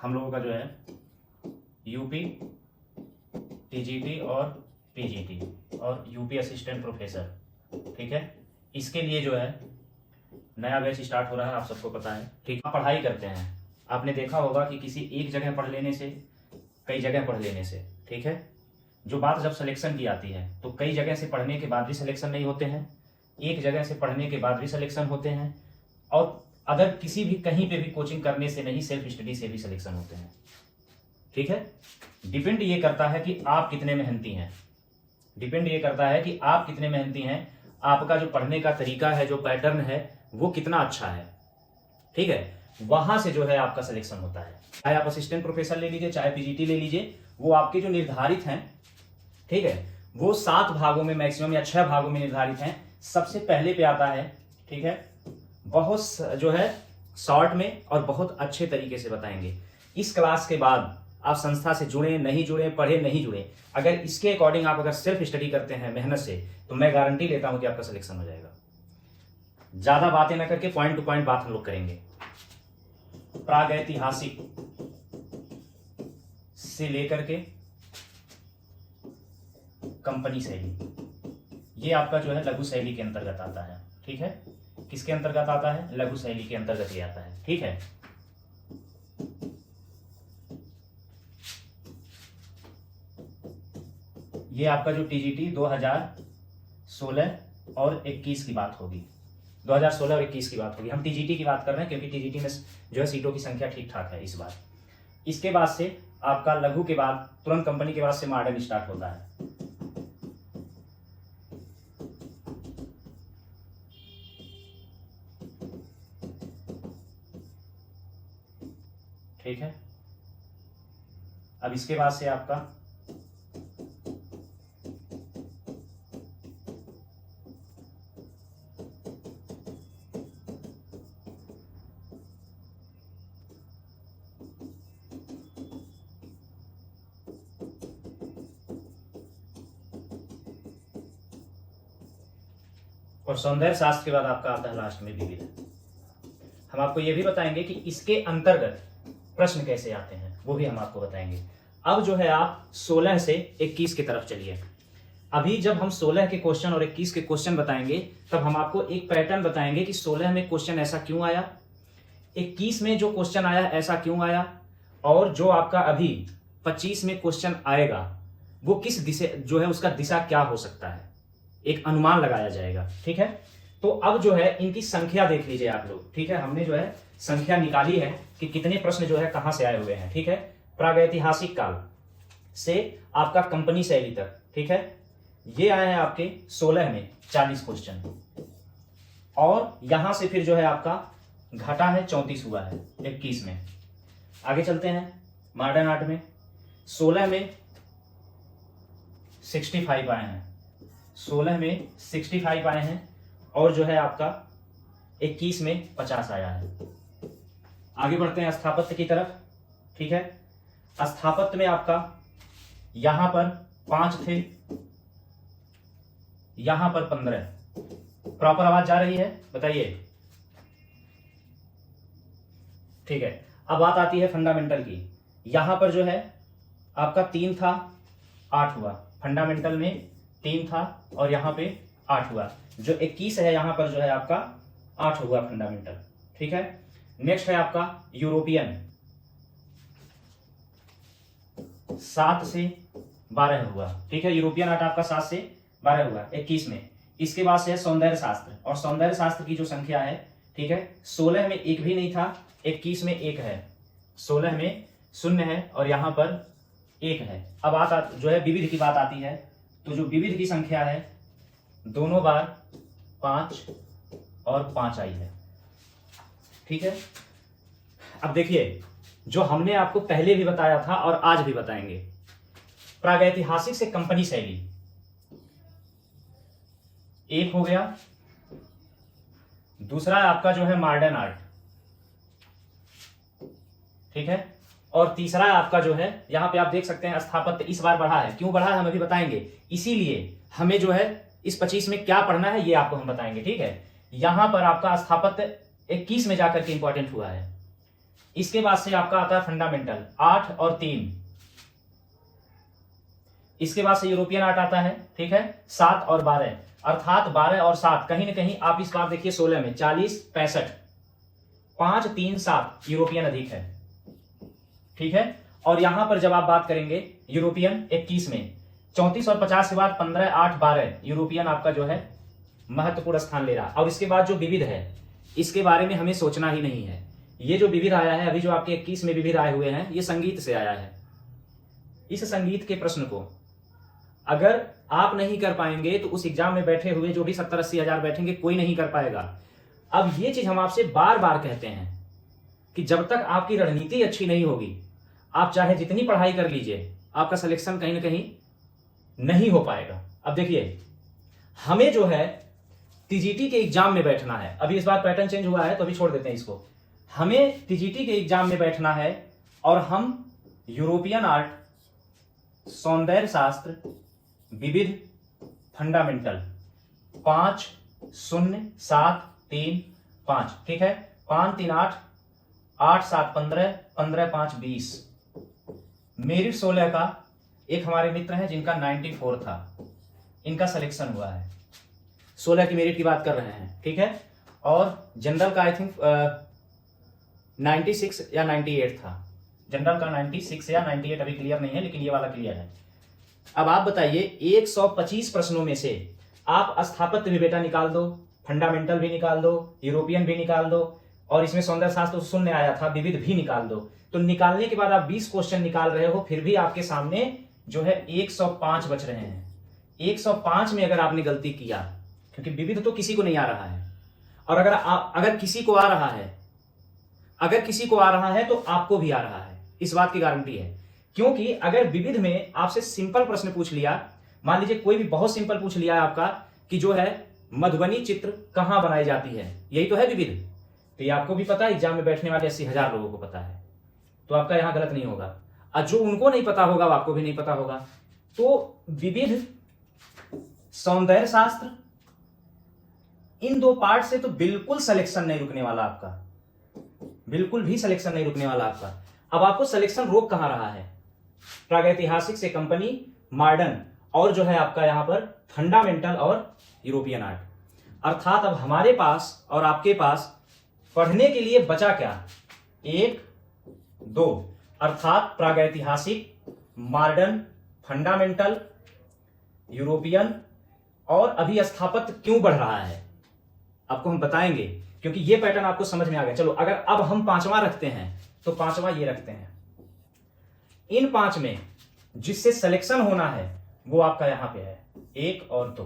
हम लोगों का जो है यूपी, टीजीटी और पीजीटी और यूपी असिस्टेंट प्रोफेसर, ठीक है। इसके लिए जो है नया बैच स्टार्ट हो रहा है, आप सबको पता है, ठीक। आप पढ़ाई करते हैं, आपने देखा होगा कि किसी एक जगह पढ़ लेने से, कई जगह पढ़ लेने से, ठीक है, जो बात जब सिलेक्शन की आती है तो कई जगह से पढ़ने के बाद भी सिलेक्शन नहीं होते हैं, एक जगह से पढ़ने के बाद भी सिलेक्शन होते हैं, और अगर किसी भी कहीं पे भी कोचिंग करने से नहीं, सेल्फ स्टडी से भी सिलेक्शन होते हैं, ठीक है। डिपेंड ये करता है कि आप कितने मेहनती हैं, डिपेंड ये करता है कि आप कितने मेहनती हैं, आपका जो पढ़ने का तरीका है, जो पैटर्न है वो कितना अच्छा है, ठीक है। वहां से जो है आपका सिलेक्शन होता है। चाहे आप असिस्टेंट प्रोफेसर ले लीजिए, चाहे पीजीटी ले लीजिए, वो आपके जो निर्धारित हैं, ठीक है, वो 7 भागों में मैक्सिमम या 6 भागों में निर्धारित हैं। सबसे पहले पे आता है, ठीक है, बहुत जो है शॉर्ट में और बहुत अच्छे तरीके से बताएंगे। इस क्लास के बाद आप संस्था से जुड़े नहीं जुड़े, पढ़े नहीं जुड़े, अगर इसके अकॉर्डिंग आप अगर सेल्फ स्टडी करते हैं मेहनत से, तो मैं गारंटी लेता हूं कि आपका सिलेक्शन हो जाएगा। ज्यादा बातें ना करके पॉइंट टू पॉइंट बात हम लोग करेंगे। प्रागैतिहासिक से लेकर के कंपनी शैली, ये आपका जो है लघु शैली के अंतर्गत आता है, ठीक है। किसके अंतर्गत आता है? लघु शैली के अंतर्गत ही आता है, ठीक है। ये आपका जो टीजीटी 2016 और 21 की बात होगी, 2016 और 21 की बात होगी। हम टीजीटी की बात कर रहे हैं क्योंकि टीजीटी में जो है सीटों की संख्या ठीक ठाक है इस बार। इसके बाद से आपका लघु के बाद तुरंत कंपनी के बाद से मॉडर्न स्टार्ट होता है, ठीक है। अब इसके बाद से आपका और सौंदर्य शास्त्र के बाद आपका आता है लास्ट में विविध। हम आपको यह भी बताएंगे कि इसके अंतर्गत प्रश्न कैसे आते हैं, वो भी हम आपको बताएंगे। अब जो है आप 16 से 21 की तरफ चलिए। अभी जब हम 16 के क्वेश्चन और 21 के क्वेश्चन बताएंगे, तब हम आपको एक पैटर्न बताएंगे कि 16 में क्वेश्चन ऐसा क्यों आया, 21 में जो क्वेश्चन आया ऐसा क्यों आया, और जो आपका अभी 25 में क्वेश्चन आएगा वो किस दिशा, जो है उसका दिशा क्या हो सकता है, एक अनुमान लगाया जाएगा, ठीक है। तो अब जो है इनकी संख्या देख लीजिए आप लोग, ठीक है। हमने जो है संख्या निकाली है कि कितने प्रश्न जो है कहां से आए हुए हैं, ठीक है। प्रागैतिहासिक काल से आपका कंपनी शैली तक, ठीक है, ये आए हैं आपके 16 में 40 क्वेश्चन, और यहां से फिर जो है आपका घटा है 34 हुआ है 21 में। आगे चलते हैं मॉडर्न आर्ट में, 16 में 65 आए हैं, 16 में 65 आए हैं, और जो है आपका 21 में 50 आया है। आगे बढ़ते हैं स्थापत्य की तरफ, ठीक है। स्थापत्य में आपका यहां पर 5 थे, यहां पर 15। प्रॉपर आवाज जा रही है? बताइए, ठीक है। अब बात आती है फंडामेंटल की। यहां पर जो है आपका 3 था, 8 हुआ। फंडामेंटल में 3 था और यहां पे 8 हुआ। जो 21 है यहां पर जो है आपका 8 हुआ फंडामेंटल, ठीक है। नेक्स्ट है आपका यूरोपियन, 7 से 12 हुआ, ठीक है। यूरोपियन आर्ट आपका 7 से 12 हुआ 21 में। इसके बाद से है सौंदर्य शास्त्र, और सौंदर्य शास्त्र की जो संख्या है, ठीक है, 16 में एक भी नहीं था, 21 में 1 है, 16 में 0 है और यहां पर 1 है। अब जो है विविध की बात आती है, तो जो विविध की संख्या है दोनों बार 5 और 5 आई है, ठीक है। अब देखिए, जो हमने आपको पहले भी बताया था और आज भी बताएंगे, प्रागैतिहासिक से कंपनी शैली 1 हो गया, दूसरा आपका जो है मॉडर्न आर्ट, ठीक है, और तीसरा आपका जो है यहां पे आप देख सकते हैं स्थापत्य इस बार बढ़ा है। क्यों बढ़ा है हम अभी बताएंगे, इसीलिए हमें जो है इस 25 में क्या पढ़ना है ये आपको हम बताएंगे, ठीक है। यहां पर आपका स्थापत्य 21 में जाकर के इंपॉर्टेंट हुआ है, इसके बाद से आपका आता है फंडामेंटल 8 और 3। इसके बाद से यूरोपियन आर्ट आता है, ठीक है, 7 और 12, अर्थात 12 और 7 कहीं ना कहीं आप इस बार देखिए 16 में 40 65 5 3 7 यूरोपियन अधिक है, ठीक है। और यहां पर जब आप बात करेंगे यूरोपियन 21 में 34 और 50 के बाद 15 8 12 यूरोपियन आपका जो है महत्वपूर्ण स्थान ले रहा। और इसके बाद जो विविध है इसके बारे में हमें सोचना ही नहीं है। ये जो विविध आया है अभी जो आपके 21 में विविध आए हुए हैं ये संगीत से आया है। इस संगीत के प्रश्न को अगर आप नहीं कर पाएंगे तो उस एग्जाम में बैठे हुए जो भी 70-80 हजार बैठेंगे कोई नहीं कर पाएगा। अब ये चीज हम आपसे बार बार कहते हैं कि जब तक आपकी रणनीति अच्छी नहीं होगी आप चाहे जितनी पढ़ाई कर लीजिए आपका सिलेक्शन कहीं ना कहीं नहीं हो पाएगा। अब देखिए हमें जो है टीजीटी के एग्जाम में बैठना है, अभी इस बार पैटर्न चेंज हुआ है तो अभी छोड़ देते हैं इसको। हमें टीजीटी के एग्जाम में बैठना है और हम यूरोपियन आर्ट, सौंदर्य शास्त्र, विविध, फंडामेंटल 5 0 7 3 5, ठीक है, 5 3 8 8 7 15 15 5 20। मेरिट 16 का एक हमारे मित्र हैं जिनका 94 था, इनका सिलेक्शन हुआ है। 16 की मेरिट की बात कर रहे हैं, ठीक है। और जनरल का आई थिंक 96 या 98 था, जनरल का 96 या 98 अभी क्लियर नहीं है लेकिन ये वाला क्लियर है। अब आप बताइए 125 प्रश्नों में से आप स्थापत्य भी बेटा निकाल दो, फंडामेंटल भी निकाल दो, यूरोपियन भी निकाल दो और इसमें सौंदर्य शास्त्र तो शून्य आया था, विविध भी निकाल दो। तो निकालने के बाद आप 20 क्वेश्चन निकाल रहे हो, फिर भी आपके सामने जो है 105 बच रहे हैं। 105 में अगर आपने गलती किया, क्योंकि विविध तो किसी को नहीं आ रहा है, और अगर किसी को आ रहा है, अगर किसी को आ रहा है तो आपको भी आ रहा है, इस बात की गारंटी है। क्योंकि अगर विविध में आपसे सिंपल प्रश्न पूछ लिया, मान लीजिए कोई भी बहुत सिंपल पूछ लिया आपका कि जो है मधुबनी चित्र कहां बनाई जाती है, यही तो है विविध, तो ये आपको भी पता है, एग्जाम में बैठने वाले 80,000 लोगों को पता है, तो आपका यहां गलत नहीं होगा। और जो उनको नहीं पता होगा वो आपको भी नहीं पता होगा। तो विविध, सौंदर्य शास्त्र, इन दो पार्ट से तो बिल्कुल सिलेक्शन नहीं रुकने वाला आपका, बिल्कुल भी सिलेक्शन नहीं रुकने वाला आपका। अब आपको सिलेक्शन रोक कहां रहा है? प्रागैतिहासिक से कंपनी, मॉडर्न और जो है आपका यहां पर फंडामेंटल और यूरोपियन आर्ट। अर्थात अब हमारे पास और आपके पास पढ़ने के लिए बचा क्या? 1 2, अर्थात प्रागैतिहासिक, मॉडर्न, फंडामेंटल, यूरोपियन और अभी स्थापत्य क्यों बढ़ रहा है आपको हम बताएंगे, क्योंकि ये पैटर्न आपको समझ में आ गया। चलो अगर अब हम 5वां रखते हैं तो 5वां ये रखते हैं। इन 5 में जिससे सिलेक्शन होना है वो आपका यहां पे है 1 और 2,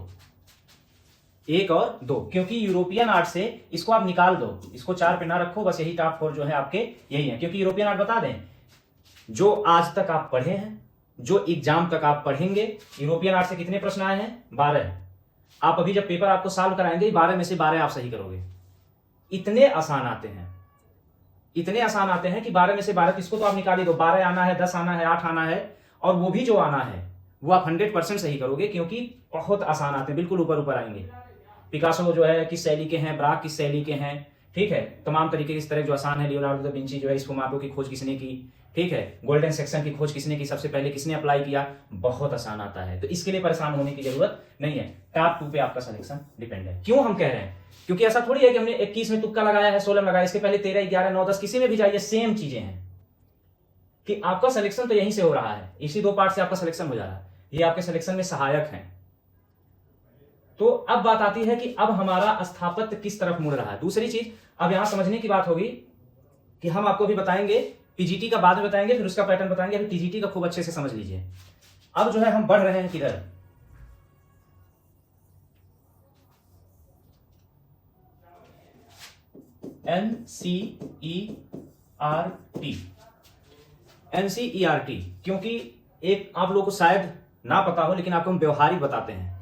1 और 2, क्योंकि यूरोपियन आर्ट से इसको आप निकाल दो, इसको 4 पे ना रखो, बस यही टॉप 4 जो है आपके यही है। क्योंकि यूरोपियन आर्ट बता दें, जो आज तक आप पढ़े हैं, जो एग्जाम तक आप पढ़ेंगे, यूरोपियन आर्ट से कितने प्रश्न आए हैं? 12। आप अभी जब पेपर आपको सॉल्व कराएंगे 12 में से 12 आप सही करोगे। इतने आसान आते हैं, इतने आसान आते हैं कि 12 में से 12 किसको तो आप निकाल ही दो। 12 आना है, 10 आना है, 8 आना है, और वो भी जो आना है वो आप 100% सही करोगे, क्योंकि बहुत आसान आते हैं, बिल्कुल ऊपर ऊपर आएंगे। पिकासो जो है किस शैली के हैं, ब्राक किस शैली के हैं, ठीक है, तमाम तरीके इस तरह जो आसान है। लियोनार्डो दा विंची जो है स्फुमाटो की खोज किसने की, ठीक है, गोल्डन सेक्शन की खोज किसने की, सबसे पहले किसने अप्लाई किया, बहुत आसान आता है। तो इसके लिए परेशान होने की जरूरत नहीं है। टॉप 2 पे आपका सिलेक्शन डिपेंड है। क्यों हम कह रहे हैं? क्योंकि ऐसा थोड़ी है कि हमने 21 में तुक्का लगाया है, 16 में लगाया, इसके पहले 13 11 9 10 किसी में भी जाइए सेम चीजें हैं कि आपका सिलेक्शन तो यहीं से हो रहा है, इसी 2 पार्ट से आपका सिलेक्शन हो जा रहा है, ये आपके सिलेक्शन में सहायक हैं। तो अब बात आती है कि अब हमारा स्थापत्य किस तरफ मुड़ रहा है। दूसरी चीज अब यहां समझने की बात होगी कि हम आपको भी बताएंगे, पीजीटी का बाद में बताएंगे, फिर उसका पैटर्न बताएंगे, अभी टीजीटी का खूब अच्छे से समझ लीजिए। अब जो है हम बढ़ रहे हैं किधर? NCERT, NCERT, क्योंकि एक आप लोगों को शायद ना पता हो लेकिन आपको हम व्यवहारिक बताते हैं।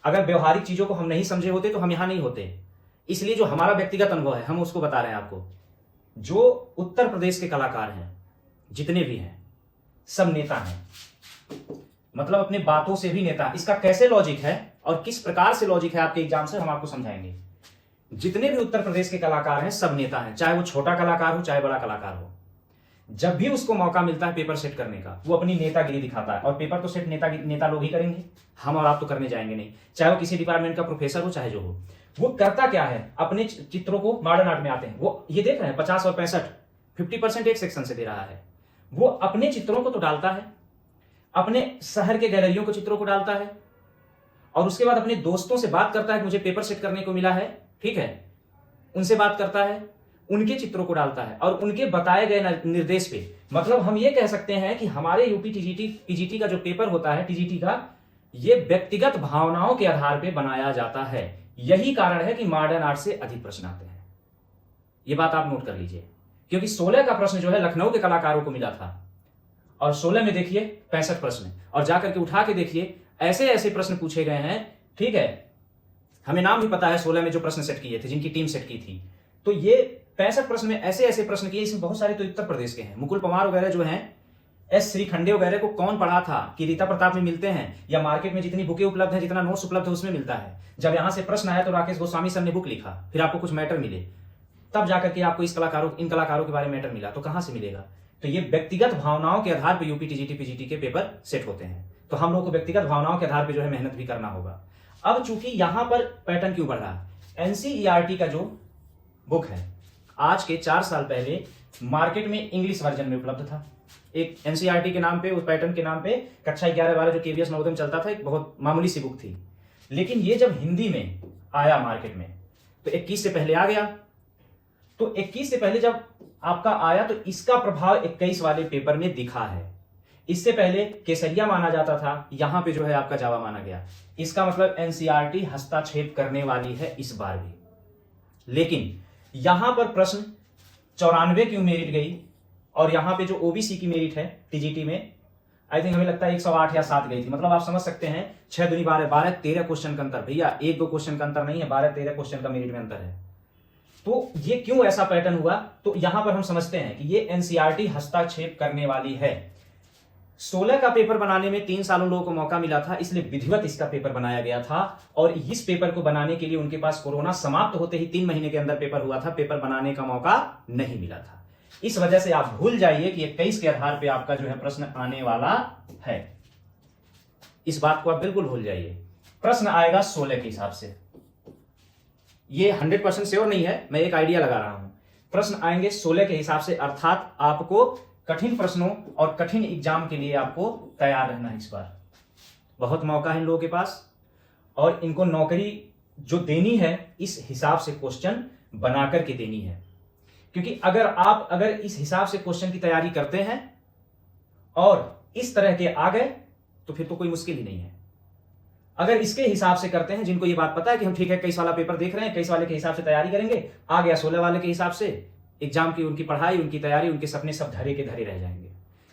अगर व्यवहारिक चीजों को हम नहीं समझे होते तो हम यहां नहीं होते, इसलिए जो हमारा व्यक्तिगत अनुभव है हम उसको बता रहे हैं आपको। जो उत्तर प्रदेश के कलाकार हैं जितने भी हैं सब नेता हैं, मतलब अपने बातों से भी नेता। इसका कैसे लॉजिक है और किस प्रकार से लॉजिक है आपके एग्जाम से हम आपको समझाएंगे। जितने भी उत्तर प्रदेश के कलाकार हैं सब नेता हैं, चाहे वो छोटा कलाकार हो चाहे बड़ा कलाकार हो, जब भी उसको मौका मिलता है पेपर सेट करने का, वो अपनी नेतागिरी दिखाता है। और पेपर तो सेट नेता लोग ही करेंगे, हम और आप तो करने जाएंगे नहीं, चाहे वो किसी डिपार्टमेंट का प्रोफेसर हो चाहे जो हो। वो करता क्या है, अपने चित्रों को मॉडर्न आर्ट में आते हैं, वो ये देख रहे हैं 50 और 65 50% एक सेक्शन से दे रहा है। वो अपने चित्रों को तो डालता है, अपने शहर के गैलरियों को चित्रों को डालता है, और उसके बाद अपने दोस्तों से बात करता है कि मुझे पेपर सेट करने को मिला है, ठीक है, उनसे बात करता है, उनके चित्रों को डालता है और उनके बताए गए निर्देश पे। मतलब हम ये कह सकते हैं कि हमारे यूपी टीजीटी पीजीटी का जो पेपर होता है टीजीटी का, ये व्यक्तिगत भावनाओं के आधार पे बनाया जाता है। यही कारण है कि मॉडर्न आर्ट से अधिक प्रश्न आते हैं। ये बात आप नोट कर लीजिए, क्योंकि 16 का प्रश्न जो है लखनऊ के कलाकारों को मिला था, और 16 में देखिए 65 प्रश्न, और जाकर के उठा के देखिए ऐसे ऐसे प्रश्न पूछे गए हैं, ठीक है। हमें नाम भी पता है 16 में जो प्रश्न सेट किए थे, जिनकी टीम सेट की थी। तो ये 65 प्रश्न में ऐसे ऐसे प्रश्न किए, इसमें बहुत सारे तो उत्तर प्रदेश के हैं। मुकुल पवार वगैरह जो हैं, एस श्रीखंडे वगैरह को कौन पढ़ा था कि रीता प्रताप में मिलते हैं, या मार्केट में जितनी बुकें उपलब्ध है, जितना नोट्स उपलब्ध है उसमें मिलता है। जब यहां से प्रश्न आया तो राकेश गोस्वामी सर ने बुक लिखा, फिर आपको कुछ मैटर मिले, तब जाकर के आपको इन कलाकारों के बारे में मैटर मिला, तो कहां से मिलेगा। तो ये व्यक्तिगत भावनाओं के आधार पर यूपी टीजीटी पीजीटी के पेपर सेट होते हैं। तो हम लोग को व्यक्तिगत भावनाओं के आधार पर जो है मेहनत भी करना होगा। अब चूंकि यहां पर पैटर्न क्यों बढ़ रहा है, एनसीईआरटी का जो बुक है आज के 4 साल पहले मार्केट में इंग्लिश वर्जन में उपलब्ध था। एक एनसीईआरटी के नाम पे, उस पैटर्न के नाम पे कक्षा 11-12 जो केवीएस नवोदय में चलता था, एक बहुत मामूली सी बुक थी। लेकिन ये जब हिंदी में आया मार्केट में तो 21 से पहले आ गया। तो 21 से पहले जब आपका आया तो इसका प्रभाव 21 वाले पेपर में दिखा है। इससे पहले केसरिया माना जाता था, यहां पे जो है आपका जावा माना गया। इसका मतलब एनसीईआरटी हस्तक्षेप करने वाली है इस बार भी। लेकिन यहां पर प्रश्न 94 क्यों मेरिट गई, और यहां पे जो ओबीसी की मेरिट है टीजीटी में, आई थिंक हमें लगता है 108 या 7 गई थी। मतलब आप समझ सकते हैं 6 दूनी 12, 13 क्वेश्चन का अंतर। भैया 1-2 क्वेश्चन का अंतर नहीं है, 12-13 क्वेश्चन का मेरिट में अंतर है। तो ये क्यों ऐसा पैटर्न हुआ, तो यहां पर हम समझते हैं कि ये एनसीईआरटी हस्तक्षेप करने वाली है। 16 का पेपर बनाने में 3 साल उन लोगों को मौका मिला था, इसलिए विधिवत इसका पेपर बनाया गया था। और इस पेपर को बनाने के लिए उनके पास कोरोना समाप्त होते ही 3 महीने के अंदर पेपर हुआ था, पेपर बनाने का मौका नहीं मिला था। इस वजह से आप भूल जाइए कि 21 के आधार पे आपका जो है प्रश्न आने वाला है। इस बात को आप बिल्कुल भूल जाइए। प्रश्न आएगा 16 के हिसाब से, ये 100% श्योर नहीं है, मैं एक आइडिया लगा रहा हूं। प्रश्न आएंगे 16 के हिसाब से, अर्थात आपको कठिन प्रश्नों और कठिन एग्जाम के लिए आपको तैयार रहना है। इस बार बहुत मौका है इन लोगों के पास, और इनको नौकरी जो देनी है इस हिसाब से क्वेश्चन बनाकर के देनी है। क्योंकि अगर इस हिसाब से क्वेश्चन की तैयारी करते हैं और इस तरह के आ गए तो फिर तो कोई मुश्किल ही नहीं है। अगर इसके हिसाब से करते हैं, जिनको ये बात पता है कि हम ठीक है 21 वाला पेपर देख रहे हैं, 21 वाले के हिसाब से तैयारी करेंगे, आ गया 16 वाले के हिसाब से, एग्जाम की उनकी पढ़ाई, उनकी तैयारी, उनके सपने सब धरे के धरे रह जाएंगे।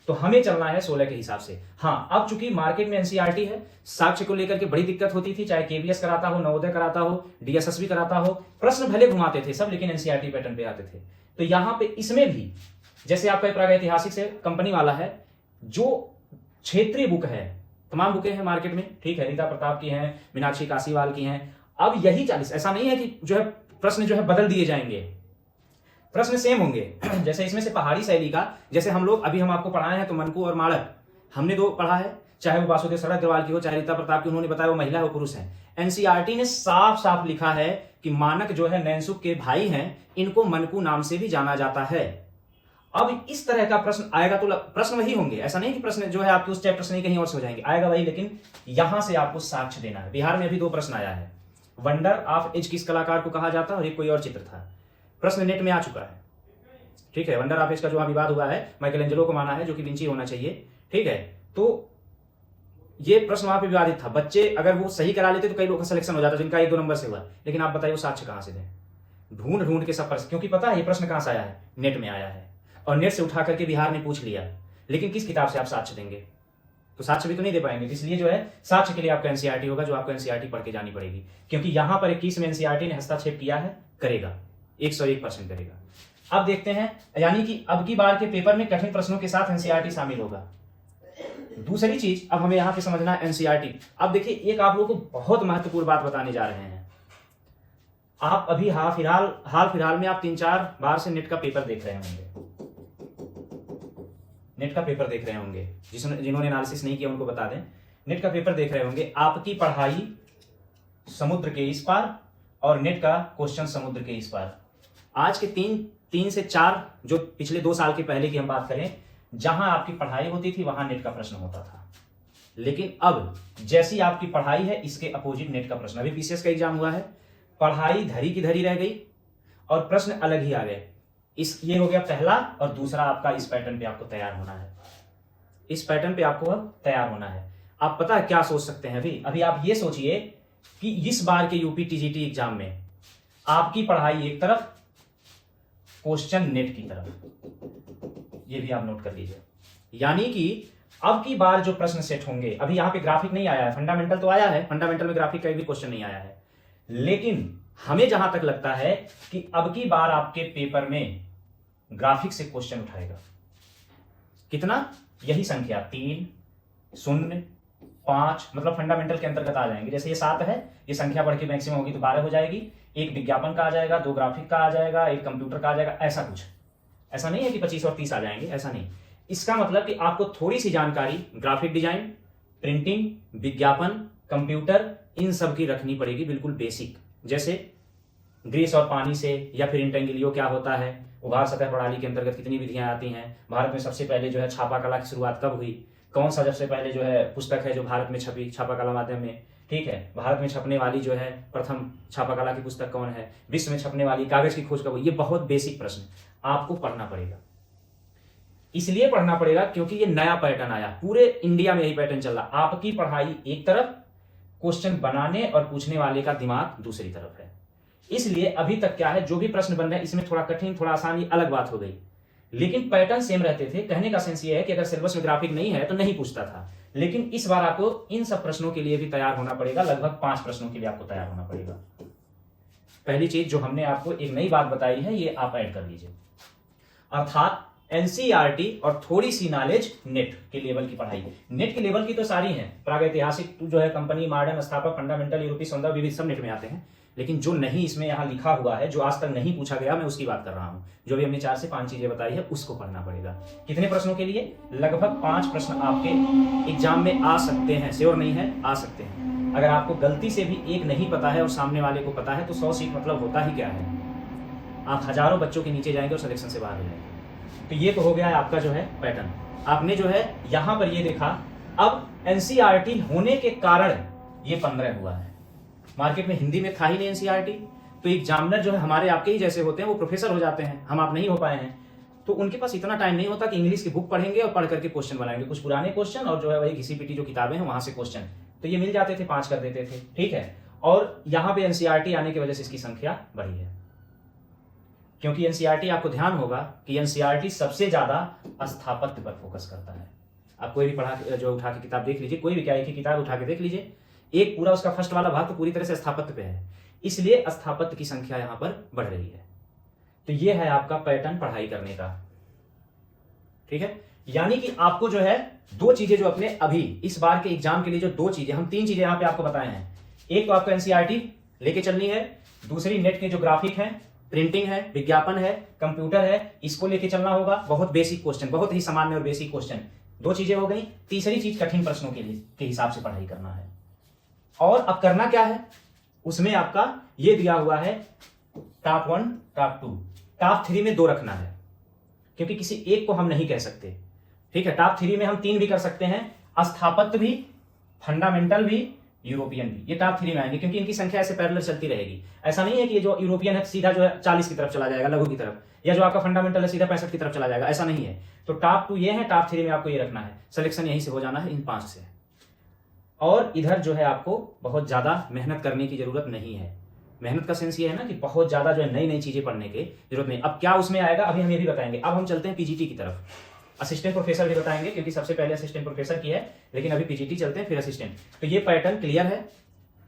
तो हमें चलना है 16 के हिसाब से। हाँ, अब चूंकि मार्केट में एनसीईआरटी है, साक्ष्य को लेकर के बड़ी दिक्कत होती थी, चाहे केवीएस कराता हो, नवोदय कराता हो, डीएसएसबी कराता हो, प्रश्न भले घुमाते थे सब, लेकिन एनसीईआरटी पैटर्न पे आते थे। तो यहां पे इसमें भी जैसे आपका प्रागैतिहासिक से कंपनी वाला है, जो क्षेत्रीय बुक है, तमाम बुकें हैं मार्केट में, ठीक है, रीता प्रताप की हैं, मीनाक्षी काशीवाल की हैं। अब यही 40, ऐसा नहीं है कि जो है प्रश्न जो है बदल दिए जाएंगे, प्रश्न सेम होंगे। जैसे इसमें से पहाड़ी शैली का, जैसे हम आपको पढ़ाए हैं, तो मनकू और माड़क हमने 2 पढ़ा है, चाहे वो वासुदेव सड़क अग्रवाल की हो, चाहे रीता प्रताप की, उन्होंने बताया वो महिला हो पुरुष है। एनसीईआरटी ने साफ साफ लिखा है कि मानक जो है नैनसुख के भाई हैं, इनको मनकू नाम से भी जाना जाता है। अब इस तरह का प्रश्न आएगा तो प्रश्न वही होंगे, ऐसा नहीं कि प्रश्न जो है आपके उस चैप्टर से नहीं कहीं और से हो जाएंगे, आएगा वही, लेकिन यहां से आपको साक्ष्य देना है। बिहार में अभी 2 प्रश्न आया है, वंडर ऑफ एज किस कलाकार को कहा जाता है, और एक कोई और चित्र था। प्रश्न नेट में आ चुका है, ठीक है। वंडर ऑफ एज का जो विवाद हुआ है, माइकल एंजेलो को माना है, जो कि विंची होना चाहिए, ठीक है। तो ये प्रश्न वहां पे विवादित था। बच्चे अगर वो सही करा लेते तो कई लोग का सिलेक्शन हो जाता, जिनका 1-2 नंबर से हुआ। लेकिन आप बताइए वो साक्ष्य कहां से दें, ढूंढ ढूंढ के सब प्रश्न, क्योंकि पता है ये प्रश्न कहां से आया है, नेट में आया है, और नेट से उठा करके बिहार ने पूछ लिया। लेकिन किस किताब से आप साक्ष्य देंगे, तो साक्ष्य भी तो नहीं दे पाएंगे। इसलिए जो है साक्ष्य के लिए आपका एनसीईआरटी होगा, जो आपको एनसीईआरटी पढ़ के जानी पड़ेगी, क्योंकि यहां पर 21 में एनसीईआरटी ने हस्तक्षेप किया है, करेगा, 101% करेगा। अब देखते हैं, यानी कि अब की बार के पेपर में कठिन प्रश्नों के साथ एनसीईआरटी शामिल होगा। दूसरी चीज अब हमें यहां पे समझना है एनसीईआरटी। अब देखिए, एक आप लोगों को बहुत महत्वपूर्ण बात बताने जा रहे हैं। आप अभी हाल फिलहाल में आप 3-4 बार से नेट का पेपर देख रहे होंगे, नेट का पेपर देख रहे होंगे, जिन्होंने एनालिसिस नहीं किया उनको बता दें, नेट का पेपर देख रहे होंगे, आपकी पढ़ाई समुद्र के इस पार और नेट का क्वेश्चन समुद्र के इस पार। आज के 3 से 4 जो पिछले 2 साल के पहले की हम बात करें, जहां आपकी पढ़ाई होती थी वहां नेट का प्रश्न होता था, लेकिन अब जैसी आपकी पढ़ाई है इसके अपोजिट नेट का प्रश्न। अभी पीसीएस का एग्जाम हुआ है, पढ़ाई धरी की धरी रह गई और प्रश्न अलग ही आ गए। ये हो गया पहला, और दूसरा आपका इस पैटर्न पे आपको तैयार होना है, इस पैटर्न पे आपको अब तैयार होना है। आप पता है क्या सोच सकते हैं अभी आप ये सोचिए कि इस बार के यूपी टीजीटी एग्जाम में आपकी पढ़ाई एक तरफ, क्वेश्चन नेट की तरफ, ये भी आप नोट कर लीजिए। यानी कि अब की बार जो प्रश्न सेट होंगे, अभी यहां पे ग्राफिक नहीं आया है, फंडामेंटल तो आया है, फंडामेंटल में ग्राफिक का भी क्वेश्चन नहीं आया है, लेकिन हमें जहां तक लगता है कि अब की बार आपके पेपर में ग्राफिक से क्वेश्चन उठाएगा। कितना? यही संख्या 3, 0, 5, मतलब फंडामेंटल के अंतर्गत आ जाएंगे। जैसे ये 7 है, ये संख्या बढ़ के मैक्सिमम होगी तो 12 हो जाएगी, एक विज्ञापन का आ जाएगा, 2 ग्राफिक का आ जाएगा, एक कंप्यूटर का आ जाएगा, ऐसा कुछ। ऐसा नहीं है कि 25 और 30 आ जाएंगे, ऐसा नहीं। इसका मतलब कि आपको थोड़ी सी जानकारी ग्राफिक डिजाइन, प्रिंटिंग, विज्ञापन, कंप्यूटर, इन सब की रखनी पड़ेगी, बिल्कुल बेसिक। जैसे ग्रीस और पानी से, या फिर इंटेंगिलियो क्या होता है, उभार सतह प्रणाली के अंतर्गत कितनी विधियां आती हैं, भारत में सबसे पहले जो है छापा कला की शुरुआत कब हुई, कौन सा सबसे पहले जो है पुस्तक है जो भारत में छपी छापा कला माध्यम में, ठीक है, भारत में छपने वाली जो है प्रथम छापा कला की पुस्तक कौन है, विश्व में छपने वाली कागज की खोज कब हुई। ये बहुत बेसिक प्रश्न आपको पढ़ना पड़ेगा। इसलिए पढ़ना पड़ेगा क्योंकि ये नया पैटर्न आया, पूरे इंडिया में यही पैटर्न चल रहा। आपकी पढ़ाई एक तरफ, क्वेश्चन बनाने और पूछने वाले का दिमाग दूसरी तरफ है। इसलिए अभी तक क्या है, जो भी प्रश्न बन रहे हैं इसमें थोड़ा कठिन, थोड़ा आसान, ये अलग बात हो गई, लेकिन पैटर्न सेम रहते थे। कहने का सेंस ये है कि अगर सिलेबस में ग्राफिक नहीं है तो नहीं पूछता था, लेकिन इस बार आपको इन सब प्रश्नों के लिए भी तैयार होना पड़ेगा। लगभग 5 प्रश्नों के लिए आपको तैयार होना पड़ेगा। पहली चीज जो हमने आपको एक नई बात बताई है, ये आप ऐड कर लीजिए, अर्थात एनसीईआरटी और थोड़ी सी नॉलेज नेट के लेवल की पढ़ाई। नेट के लेवल की तो सारी है, प्रागैतिहासिक जो है, कंपनी, मॉडर्न, स्थापक, फंडामेंटल, यूरोपीय सौंदर्य, विविध, सब नेट में आते हैं। लेकिन जो नहीं इसमें यहां लिखा हुआ है, जो आज तक नहीं पूछा गया, मैं उसकी बात कर रहा हूं। जो भी हमने 4 से 5 चीजें बताई है उसको पढ़ना पड़ेगा। कितने प्रश्नों के लिए? लगभग 5 प्रश्न आपके एग्जाम में आ सकते हैं, श्योर नहीं है, आ सकते हैं। अगर आपको गलती से भी एक नहीं पता है और सामने वाले को पता है तो 100 सीट मतलब होता ही क्या है, आप हजारों बच्चों के नीचे जाएंगे और सिलेक्शन से बाहर हो जाएंगे। तो ये तो हो गया है आपका जो है पैटर्न। आपने जो है यहां पर ये देखा, अब एनसीईआरटी होने के कारण ये 15 हुआ है। मार्केट में हिंदी में था ही नहीं एनसीईआरटी, तो एग्जामिनर जो है हमारे आपके ही जैसे होते हैं, वो प्रोफेसर हो जाते हैं, हम आप नहीं हो पाए हैं, तो उनके पास इतना टाइम नहीं होता कि इंग्लिश की बुक पढ़ेंगे और पढ़ करके क्वेश्चन बनाएंगे। कुछ पुराने क्वेश्चन और जो है वही घिसी पिटी जो किताबें हैं वहां से क्वेश्चन, तो ये मिल जाते थे, 5 कर देते थे, ठीक है। और यहाँ पे एनसीईआरटी आने की वजह से इसकी संख्या बढ़ी है, क्योंकि एनसीईआरटी, आपको ध्यान होगा कि एनसीईआरटी सबसे ज्यादा स्थापत्य पर फोकस करता है। आप कोई भी पढ़ा जो उठा के किताब देख लीजिए, कोई भी क्या एक ही किताब उठा के देख लीजिए, एक पूरा उसका फर्स्ट वाला भाग तो पूरी तरह से स्थापत्य पे है, इसलिए स्थापत्य की संख्या यहां पर बढ़ रही है। तो ये है आपका पैटर्न पढ़ाई करने का, ठीक है। यानी कि आपको जो है 2 चीजें जो अपने अभी इस बार के एग्जाम के लिए जो 2 चीजें, हम 3 चीजें यहां पे आपको बताए हैं। एक तो आपको एनसीईआरटी लेके चलनी है, दूसरी नेट के जो ग्राफिक है, प्रिंटिंग है, विज्ञापन है, कंप्यूटर है, इसको लेके चलना होगा। बहुत बेसिक क्वेश्चन, बहुत ही सामान्य और बेसिक क्वेश्चन, 2 चीजें हो गई। तीसरी चीज कठिन प्रश्नों के लिए के हिसाब से पढ़ाई करना है। और अब करना क्या है, उसमें आपका ये दिया हुआ है टॉप 1, टॉप 2, टॉप 3 में 2 रखना है, क्योंकि किसी एक को हम नहीं कह सकते, ठीक है। टॉप 3 में हम 3 भी कर सकते हैं, स्थापत्य भी, फंडामेंटल भी, यूरोपियन भी, ये टॉप 3 में आएंगे, क्योंकि इनकी संख्या ऐसे पैरेलल चलती रहेगी। ऐसा नहीं है कि ये जो यूरोपियन है सीधा जो है 40 की तरफ चला जाएगा, लघु की तरफ, या जो आपका फंडामेंटल है सीधा 65 की तरफ चला जाएगा, ऐसा नहीं है। तो टॉप 2 ये है, टॉप 3 में आपको ये रखना है, सिलेक्शन यहीं से हो जाना है, इन 5 से। और इधर जो है आपको बहुत ज्यादा मेहनत करने की जरूरत नहीं है। मेहनत का सेंस ये है ना कि बहुत ज्यादा जो है नई नई चीजें पढ़ने की जरूरत नहीं। अब क्या उसमें आएगा अभी हम ये भी बताएंगे। अब हम चलते हैं पीजीटी की तरफ, असिस्टेंट प्रोफेसर भी बताएंगे, क्योंकि सबसे पहले असिस्टेंट प्रोफेसर की है, लेकिन अभी पीजीटी चलते हैं, फिर असिस्टेंट। तो ये पैटर्न क्लियर है।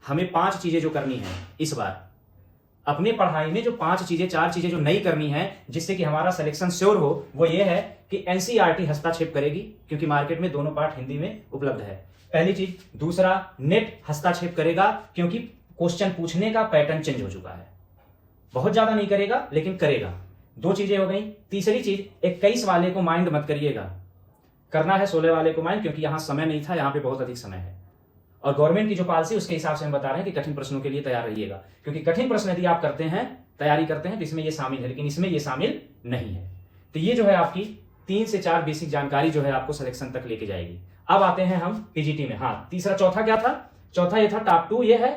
हमें 5 चीजें जो करनी है इस बार अपने पढ़ाई में, जो 5 चीजें 4 चीजें जो नई करनी है जिससे कि हमारा सिलेक्शन श्योर हो, वो ये है कि एनसीईआरटी हस्तक्षेप करेगी, क्योंकि मार्केट में दोनों पार्ट हिंदी में उपलब्ध है, पहली चीज। दूसरा, नेट हस्तक्षेप करेगा, क्योंकि क्वेश्चन पूछने का पैटर्न चेंज हो चुका है, बहुत ज्यादा नहीं करेगा लेकिन करेगा। 2 चीजें हो गई। तीसरी चीज, 21 वाले को माइंड मत करिएगा, करना है 16 वाले को माइन, क्योंकि यहाँ समय नहीं था, यहाँ पे बहुत अधिक समय है। और गवर्नमेंट की जो पॉलिसी उसके हिसाब से हम बता रहे हैं कि कठिन प्रश्नों के लिए तैयार रहिएगा, क्योंकि कठिन प्रश्न यदि आप करते हैं, तैयारी करते हैं, तो इसमें ये शामिल है, लेकिन इसमें ये शामिल नहीं है। तो ये जो है आपकी 3 से 4 बेसिक जानकारी जो है आपको सिलेक्शन तक लेके जाएगी। अब आते हैं हम पीजीटी में। हाँ, तीसरा चौथा क्या था? चौथा ये था टॉप 2, ये है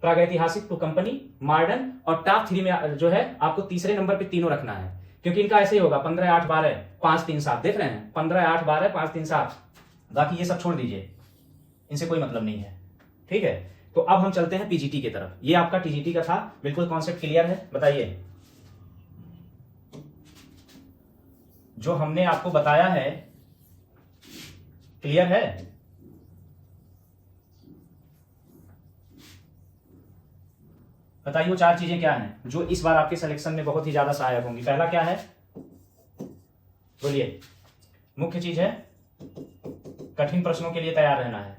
प्रागैतिहासिक टू कंपनी, मॉडर्न, और टॉप 3 में जो है आपको तीसरे नंबर पे तीनों रखना है, क्योंकि इनका ऐसे ही होगा 15, 8, 12, 5, 3, 7। देख रहे हैं 15, 8, 12, 5, 3, 7। बाकी ये सब छोड़ दीजिए, इनसे कोई मतलब नहीं है। ठीक है, तो अब हम चलते हैं पीजीटी की तरफ। ये आपका टीजीटी का था, बिल्कुल कॉन्सेप्ट क्लियर है? बताइए, जो हमने आपको बताया है क्लियर है? बताइए वो 4 चीजें क्या हैं जो इस बार आपके सिलेक्शन में बहुत ही ज्यादा सहायक होंगी। पहला क्या है, बोलिए? मुख्य चीज है कठिन प्रश्नों के लिए तैयार रहना है।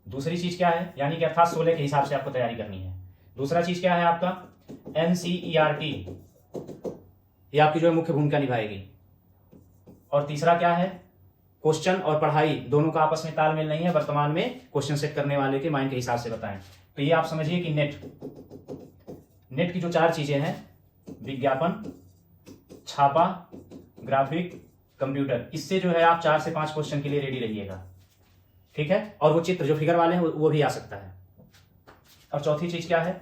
दूसरी चीज क्या है, यानी कि अर्थात 16 के हिसाब से आपको तैयारी करनी है। दूसरा चीज क्या है आपका एनसीईआरटी, ये आपकी जो है मुख्य भूमिका निभाएगी। और तीसरा क्या है, क्वेश्चन और पढ़ाई दोनों का आपस में तालमेल नहीं है, वर्तमान में क्वेश्चन सेट करने वाले के माइंड के हिसाब से बताएं। तो ये आप समझिए कि नेट की जो 4 चीजें हैं, विज्ञापन, छापा, ग्राफिक, कंप्यूटर, इससे जो है आप 4 से 5 क्वेश्चन के लिए रेडी रहिएगा। ठीक है, और वो चित्र जो फिगर वाले हैं वो भी आ सकता है। और चौथी चीज क्या है,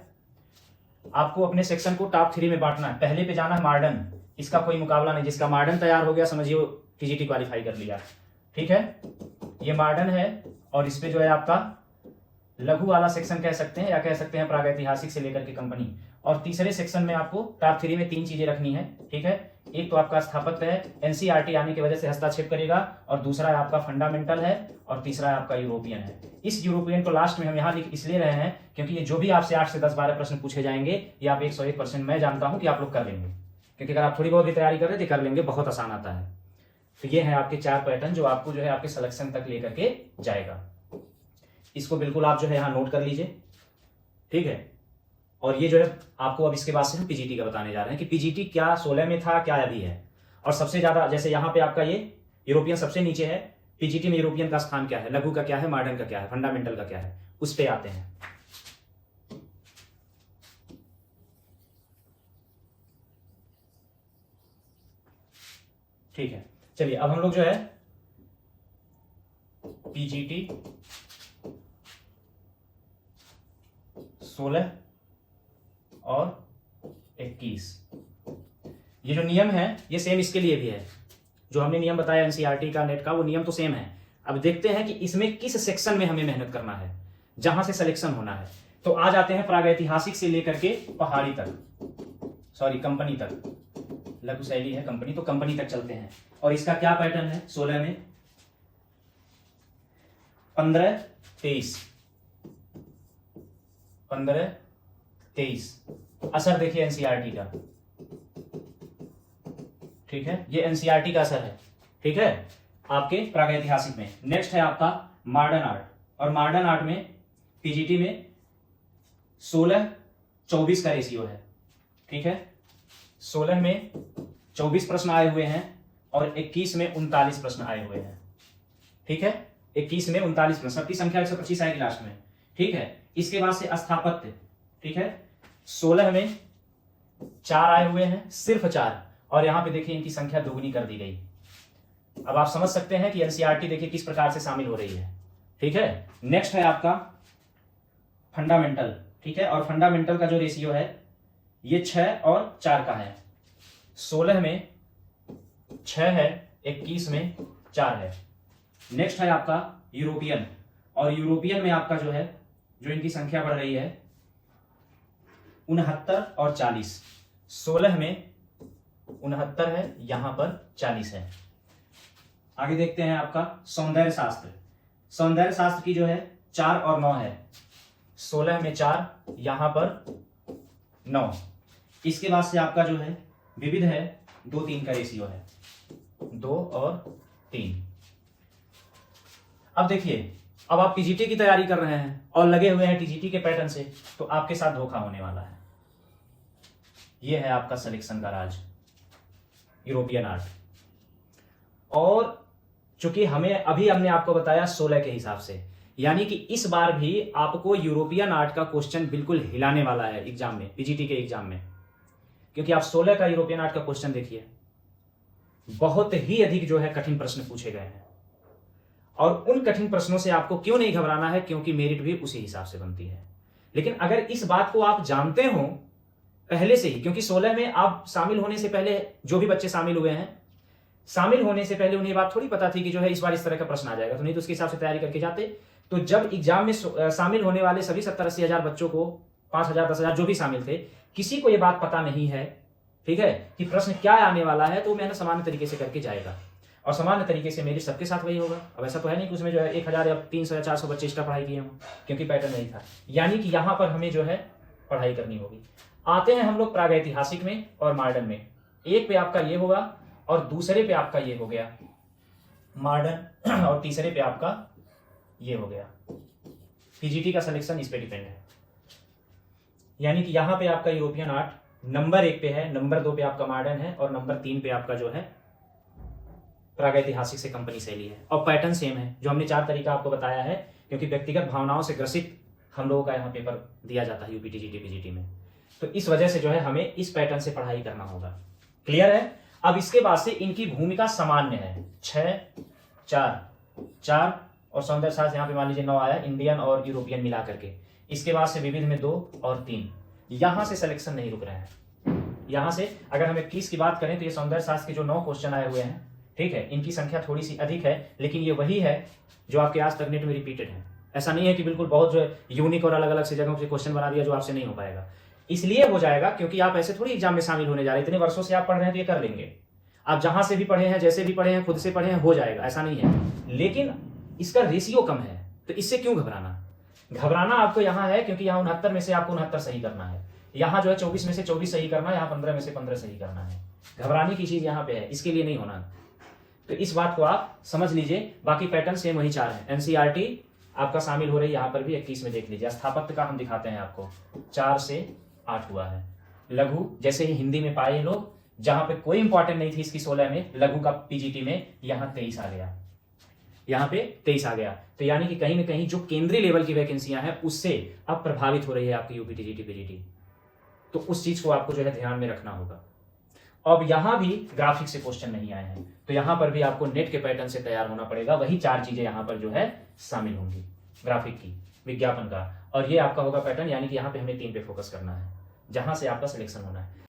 आपको अपने सेक्शन को टॉप 3 में बांटना है। पहले पे जाना है मॉडर्न, इसका कोई मुकाबला नहीं। जिसका मॉडर्न तैयार हो गया समझिए वो टीजीटी क्वालिफाई कर लिया। ठीक है, ये मॉडर्न है, और इस पे जो है आपका लघु वाला सेक्शन कह सकते हैं, या कह सकते हैं प्रागैतिहासिक से लेकर के कंपनी। और तीसरे सेक्शन में आपको टॉप 3 में 3 चीजें रखनी है। ठीक है, एक तो आपका स्थापत्य है, एनसीईआरटी आने की वजह से हस्तक्षेप करेगा, और दूसरा आपका फंडामेंटल है, और तीसरा आपका यूरोपियन है। इस यूरोपियन को लास्ट में हम यहाँ लिख इसलिए रहे हैं क्योंकि ये जो भी आपसे 8 से 10, 12 प्रश्न पूछे जाएंगे, ये आप 101% मैं जानता हूं कि आप लोग कर लेंगे, क्योंकि अगर आप थोड़ी बहुत भी तैयारी कर रहे थे कर लेंगे, बहुत आसान आता है। तो ये है आपके 4 पैटर्न जो आपको जो है आपके सिलेक्शन तक लेकर के जाएगा। इसको बिल्कुल आप जो है यहाँ नोट कर लीजिए। ठीक है, और ये जो है आपको अब इसके बाद से हम पीजीटी का बताने जा रहे हैं कि पीजीटी क्या 16 में था, क्या अभी है। और सबसे ज्यादा जैसे यहाँ पे आपका ये यूरोपियन सबसे नीचे है, पीजीटी में यूरोपियन का स्थान क्या है, लघु का क्या है, मॉडर्न का क्या है, फंडामेंटल का क्या है, उस पे आते हैं। ठीक है, चलिए अब हम लोग जो है पीजीटी 16 और 21, ये जो नियम है ये सेम इसके लिए भी है। जो हमने नियम बताया एनसीईआरटी का, नेट का, वो नियम तो सेम है। अब देखते हैं कि इसमें किस सेक्शन में हमें मेहनत करना है, जहां से सिलेक्शन होना है। तो आ जाते हैं प्रागैतिहासिक से लेकर के पहाड़ी तक, सॉरी कंपनी तक। लघु शैली है कंपनी, तो कंपनी तक चलते हैं। और इसका क्या पैटर्न है 16 में, 15, 23, 15, 23। असर देखिए एनसीईआरटी का। ठीक है, ये एनसीईआरटी का असर है। ठीक है, आपके प्रागैतिहासिक में। नेक्स्ट है आपका मॉडर्न आर्ट, और मॉडर्न आर्ट में पीजीटी में 16-24 का रेशियो है। ठीक है, 16 में 24 प्रश्न आए हुए हैं, और 21 में 39 प्रश्न आए हुए हैं। ठीक है, 21 में 39 प्रश्न, सबकी संख्या 125 आएगी लास्ट में। ठीक है, इसके बाद से स्थापत्य। ठीक है, 16 में 4 आए हुए हैं, सिर्फ 4, और यहां पे देखिए इनकी संख्या दोगुनी कर दी गई। अब आप समझ सकते हैं कि एनसीईआरटी देखिए किस प्रकार से शामिल हो रही है। ठीक है, नेक्स्ट है आपका फंडामेंटल। ठीक है, और फंडामेंटल का जो रेशियो है ये 6 और 4 का है। 16 में 6 है, 21 में 4 है। नेक्स्ट है आपका यूरोपियन, और यूरोपियन में आपका जो है, जो इनकी संख्या बढ़ रही है 69 और 40। 16 में 69 है, यहां पर 40 है। आगे देखते हैं आपका सौंदर्य शास्त्र। सौंदर्य शास्त्र की जो है 4 और 9 है। 16 में 4, यहां पर 9। इसके बाद से आपका जो है विविध है, 2-3 का रेशियो है, 2 और 3। अब देखिए, अब आप पीजीटी की तैयारी कर रहे हैं और लगे हुए हैं टीजीटी के पैटर्न से, तो आपके साथ धोखा होने वाला है। यह है आपका सिलेक्शन का राज, यूरोपियन आर्ट। और चूंकि हमने आपको बताया 16 के हिसाब से, यानी कि इस बार भी आपको यूरोपियन आर्ट का क्वेश्चन बिल्कुल हिलाने वाला है एग्जाम में, पीजीटी के एग्जाम में, क्योंकि आप 16 का यूरोपियन आर्ट का क्वेश्चन देखिए, बहुत ही अधिक जो है कठिन प्रश्न पूछे गए हैं। और उन कठिन प्रश्नों से आपको क्यों नहीं घबराना है, क्योंकि मेरिट भी उसी हिसाब से बनती है। लेकिन अगर इस बात को आप जानते हो पहले से ही, क्योंकि 16 में आप शामिल होने से पहले, जो भी बच्चे शामिल हुए हैं, शामिल होने से पहले उन्हें बात थोड़ी पता थी कि जो है इस बार इस तरह का प्रश्न आ जाएगा, तो नहीं तो उसके हिसाब से तैयारी करके जाते। तो जब एग्जाम में शामिल होने वाले सभी 70-80 हजार बच्चों को, 5,000 10,000 जो भी शामिल थे, किसी को यह बात पता नहीं है, ठीक है, कि प्रश्न क्या आने वाला है, तो मेहनत सामान्य तरीके से करके जाएगा और सामान्य तरीके से मेरी सबके साथ वही होगा। अब ऐसा तो है नहीं कि उसमें जो है 1000 या 300 या 400 बच्चे एक्स्ट्रा पढ़ाई किए हों, क्योंकि पैटर्न नहीं था। यानी कि यहां पर हमें जो है पढ़ाई करनी होगी। आते हैं हम लोग प्रागैतिहासिक में और मॉडर्न में। एक पे आपका ये होगा और दूसरे पे आपका ये हो गया मॉडर्न, और तीसरे पे आपका ये हो गया। पीजीटी का सिलेक्शन इस पे डिपेंड है। यानी कि यहां पे आपका यूरोपियन आर्ट नंबर 1 पे है, नंबर 2 पे आपका मॉडर्न है, और नंबर 3 पे आपका जो है प्रागैतिहासिक से कंपनी शैली है। और पैटर्न सेम है, जो हमने 4 तरीका आपको बताया है, क्योंकि व्यक्तिगत भावनाओं से ग्रसित हम लोगों का यहाँ पेपर दिया जाता है यूपीटीजीटी पीजीटी में, तो इस वजह से जो है हमें इस पैटर्न से पढ़ाई करना होगा। क्लियर है? अब इसके बाद से इनकी भूमिका सामान्य है, 6 4 और सौंदर्य शास्त्र यहाँ पे मान लीजिए 9 आया, इंडियन और यूरोपियन मिला करके। इसके बाद से विविध में 2 और 3। यहां से सिलेक्शन नहीं रुक रहे हैं। यहां से अगर हम 21 की बात करें तो ये सौंदर्य शास्त्र के जो 9 क्वेश्चन आए हुए हैं, ठीक है, इनकी संख्या थोड़ी सी अधिक है, लेकिन ये वही है जो आपके आज तक नेट में रिपीटेड है। ऐसा नहीं है कि बिल्कुल बहुत जो यूनिक और अलग अलग से जगहों से क्वेश्चन बना दिया जो आपसे नहीं हो पाएगा। इसलिए हो जाएगा क्योंकि आप ऐसे थोड़ी एग्जाम में शामिल होने जा रहे हैं, इतने वर्षों से आप पढ़ रहे हैं तो ये कर लेंगे। आप जहां से भी पढ़े हैं, जैसे भी पढ़े हैं, खुद से पढ़े हैं, हो जाएगा, ऐसा नहीं है। लेकिन इसका रेशियो कम है, तो इससे क्यों घबराना? घबराना आपको यहाँ है क्योंकि यहाँ 69 में से आपको 69 सही करना है, यहाँ जो है 24 में से 24 सही करना है, यहाँ 15 में से 15 सही करना है। घबराने की चीज यहाँ पे है, इसके लिए नहीं होना। तो इस बात को आप समझ लीजिए। बाकी पैटर्न सेम वही 4 है। एनसीईआरटी आपका शामिल हो रही है यहाँ पर भी 21 में, देख लीजिए। स्थापत्य का हम दिखाते हैं आपको, 4 से 8 हुआ है। लघु जैसे ही हिंदी में पाए लोग, जहां पे कोई इंपॉर्टेंट नहीं थी इसकी 16 में, लघु का पीजीटी में यहाँ 23 आ गया, यहाँ पे 23 आ गया। तो यानी कि कहीं ना कहीं जो केंद्रीय लेवल की वैकेंसियां हैं उससे अब प्रभावित हो रही है आपकी यूपीटीजीटी पीजीटी। तो उस चीज को आपको जो है ध्यान में रखना होगा। अब यहां भी ग्राफिक से क्वेश्चन नहीं आए हैं, तो यहां पर भी आपको नेट के पैटर्न से तैयार होना पड़ेगा। वही 4 चीजें यहां पर जो है शामिल होंगी, ग्राफिक की, विज्ञापन का, और ये आपका होगा पैटर्न। यानी कि यहां पे हमें 3 पे फोकस करना है, जहां से आपका सिलेक्शन होना है।